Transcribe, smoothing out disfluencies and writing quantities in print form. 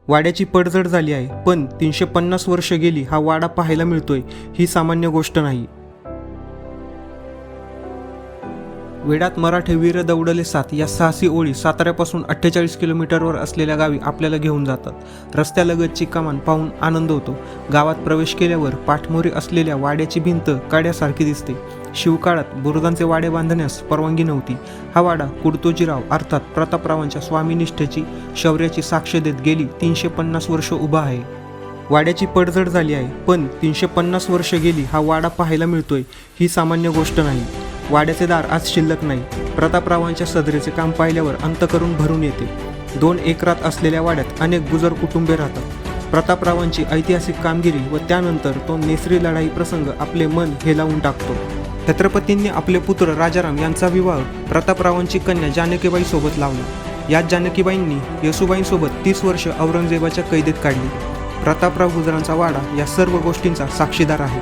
वाड्याची पडझड झाली आहे, पण 350 वर्ष गेली हा वाडा पाहायला मिळतोय ही सामान्य गोष्ट नाही. वेडात मराठे वीर दौडले साथ या साहसी ओळी साताऱ्यापासून 48 किलोमीटरवर असलेल्या गावी आपल्याला घेऊन जातात. रस्त्यालगतची कमान पाहून आनंद होतो. गावात प्रवेश केल्यावर पाठमोरी असलेल्या वाड्याची भिंत कड्यासारखी दिसते. शिवकाळात बुरुजांचे वाडे बांधण्यास परवानगी नव्हती. हा वाडा कुडतोजीराव अर्थात प्रतापरावांच्या स्वामीनिष्ठेची शौर्याची साक्ष देत गेली 350 वर्ष उभा आहे. वाड्याची पडझड झाली आहे, पण 350 वर्ष गेली हा वाडा पाहायला मिळतोय ही सामान्य गोष्ट नाही. वाड्याचे दार आज शिल्लक नाही. प्रतापरावांच्या सदरेचे काम पाहिल्यावर अंतःकरण भरून येते. 2 एकरात असलेल्या वाड्यात अनेक गुजर कुटुंबे राहतात. प्रतापरावांची ऐतिहासिक कामगिरी व त्यानंतर तो नेसरी लढाई प्रसंग आपले मन हेलावून टाकतो. छत्रपतींनी आपले पुत्र राजाराम यांचा विवाह प्रतापरावांची कन्या जानकीबाई सोबत लावला. याच जानकीबाईंनी येसुबाईंसोबत 30 वर्ष औरंगजेबाच्या कैदेत काढली. प्रतापराव गुजरांचा वाडा या सर्व गोष्टींचा साक्षीदार आहे.